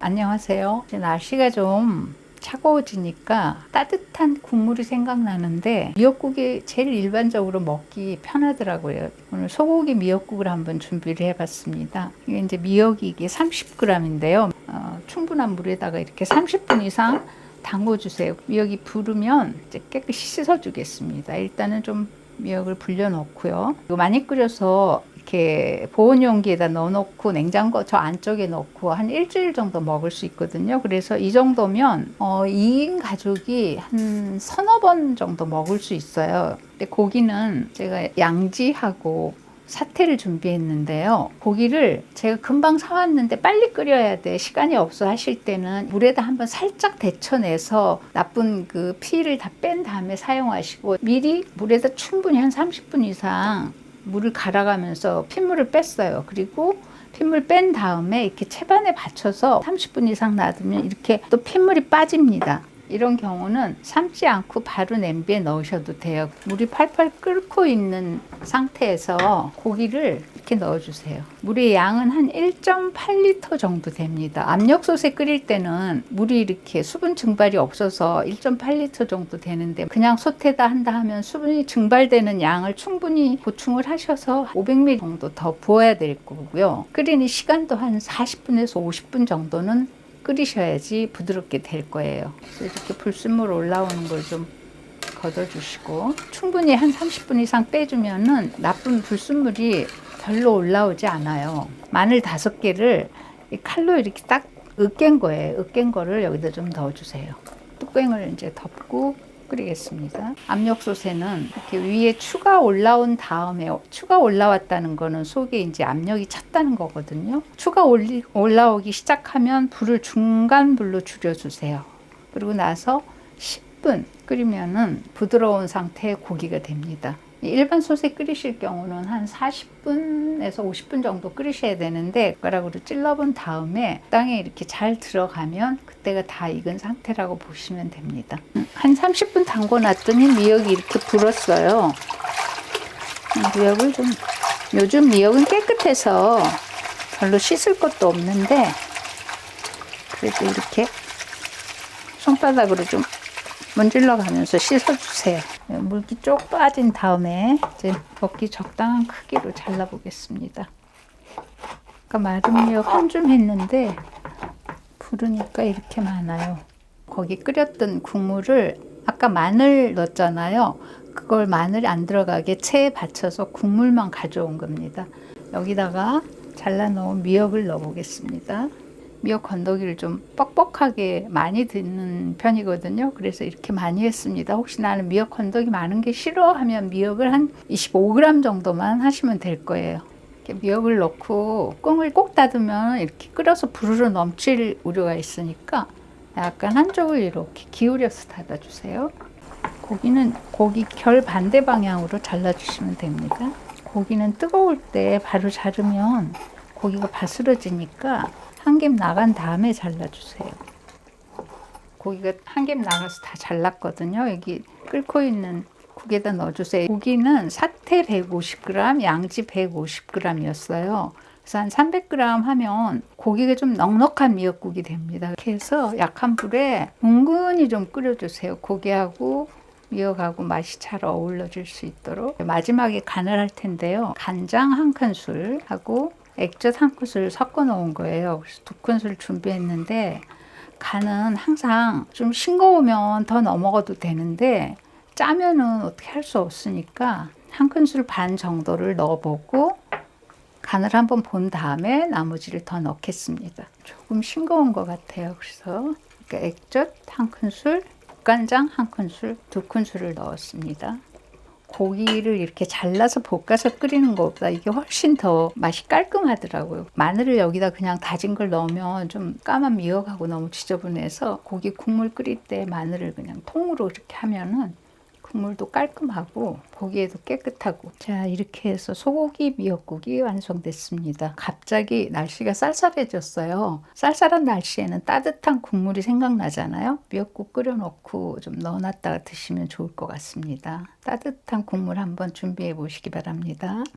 안녕하세요. 이제 날씨가 좀 차가워지니까 따뜻한 국물이 생각나는데 미역국이 제일 일반적으로 먹기 편하더라고요. 오늘 소고기 미역국을 한번 준비를 해봤습니다. 이게 이제 미역이 이게 30g인데요. 충분한 물에다가 이렇게 30분 이상 담궈주세요. 미역이 부르면 이제 깨끗이 씻어주겠습니다. 일단은 좀 미역을 불려놓고요. 이거 많이 끓여서 이렇게 보온 용기에다 넣어놓고 냉장고 저 안쪽에 넣고 한 일주일 정도 먹을 수 있거든요. 그래서 이 정도면 2인 가족이 한 서너 번 정도 먹을 수 있어요. 근데 고기는 제가 양지하고 사태를 준비했는데요. 고기를 제가 금방 사왔는데 빨리 끓여야 돼. 시간이 없어 하실 때는 물에다 한번 살짝 데쳐내서 나쁜 그 피를 다 뺀 다음에 사용하시고 미리 물에다 충분히 한 30분 이상 물을 갈아가면서 핏물을 뺐어요. 그리고 핏물 뺀 다음에 이렇게 채반에 받쳐서 30분 이상 놔두면 이렇게 또 핏물이 빠집니다. 이런 경우는 삶지 않고 바로 냄비에 넣으셔도 돼요. 물이 팔팔 끓고 있는 상태에서 고기를 이렇게 넣어주세요. 물의 양은 한 1.8리터 정도 됩니다. 압력솥에 끓일 때는 물이 이렇게 수분 증발이 없어서 1.8리터 정도 되는데 그냥 솥에다 한다 하면 수분이 증발되는 양을 충분히 보충을 하셔서 500ml 정도 더 부어야 될 거고요. 끓이는 시간도 한 40분에서 50분 정도는 끓이셔야지 부드럽게 될 거예요. 그래서 이렇게 불순물 올라오는 걸 좀 걷어주시고 충분히 한 30분 이상 빼주면은 나쁜 불순물이 별로 올라오지 않아요. 마늘 5개를 칼로 이렇게 딱 으깬 거예요. 으깬 거를 여기다 좀 넣어주세요. 뚜껑을 이제 덮고 끓이겠습니다. 압력솥에는 이렇게 위에 추가 올라온 다음에 추가 올라왔다는 거는 속에 이제 압력이 찼다는 거거든요. 추가 올라오기 시작하면 불을 중간 불로 줄여주세요. 그리고 나서 10분 끓이면은 부드러운 상태의 고기가 됩니다. 일반 솥에 끓이실 경우는 한 40분에서 50분 정도 끓이셔야 되는데 젓가락으로 찔러본 다음에 땅에 이렇게 잘 들어가면 그때가 다 익은 상태라고 보시면 됩니다. 한 30분 담궈 놨더니 미역이 이렇게 불었어요. 미역을 좀 요즘 미역은 깨끗해서 별로 씻을 것도 없는데 그래도 이렇게 손바닥으로 좀 문질러 가면서 씻어주세요. 물기 쪽 빠진 다음에 이제 먹기 적당한 크기로 잘라 보겠습니다. 아까 마른 미역 한 줌 했는데 부르니까 이렇게 많아요. 거기 끓였던 국물을 아까 마늘 넣었잖아요. 그걸 마늘이 안 들어가게 체에 받쳐서 국물만 가져온 겁니다. 여기다가 잘라 놓은 미역을 넣어 보겠습니다. 미역 건더기를 좀 뻑뻑하게 많이 듣는 편이거든요. 그래서 이렇게 많이 했습니다. 혹시 나는 미역 건더기 많은 게 싫어하면 미역을 한 25g 정도만 하시면 될 거예요. 이렇게 미역을 넣고 꽁을 꼭 닫으면 이렇게 끓여서 부르르 넘칠 우려가 있으니까 약간 한쪽을 이렇게 기울여서 닫아주세요. 고기는 고기 결 반대 방향으로 잘라주시면 됩니다. 고기는 뜨거울 때 바로 자르면 고기가 바스러지니까 한 겹 나간 다음에 잘라주세요. 고기가 한 겹 나가서 다 잘랐거든요. 여기 끓고 있는 국에다 넣어주세요. 고기는 사태 150g, 양지 150g이었어요. 그래서 한 300g 하면 고기가 좀 넉넉한 미역국이 됩니다. 이렇게 해서 약한 불에 뭉근히 좀 끓여주세요. 고기하고 미역하고 맛이 잘 어우러질 수 있도록. 마지막에 간을 할 텐데요. 간장 1큰술 하고 액젓 1큰술 섞어 놓은 거예요. 그래서 2큰술 준비했는데 간은 항상 좀 싱거우면 더 넣어 먹어도 되는데 짜면은 어떻게 할 수 없으니까 1큰술 반 정도를 넣어보고 간을 한번 본 다음에 나머지를 더 넣겠습니다. 조금 싱거운 것 같아요. 그래서 액젓 1큰술, 국간장 1큰술, 2큰술을 넣었습니다. 고기를 이렇게 잘라서 볶아서 끓이는 것보다 이게 훨씬 더 맛이 깔끔하더라고요. 마늘을 여기다 그냥 다진 걸 넣으면 좀 까만 미역하고 너무 지저분해서 고기 국물 끓일 때 마늘을 그냥 통으로 이렇게 하면은 국물도 깔끔하고 보기에도 깨끗하고. 자, 이렇게 해서 소고기 미역국이 완성됐습니다. 갑자기 날씨가 쌀쌀해졌어요. 쌀쌀한 날씨에는 따뜻한 국물이 생각나잖아요. 미역국 끓여놓고 좀 넣어놨다가 드시면 좋을 것 같습니다. 따뜻한 국물 한번 준비해 보시기 바랍니다.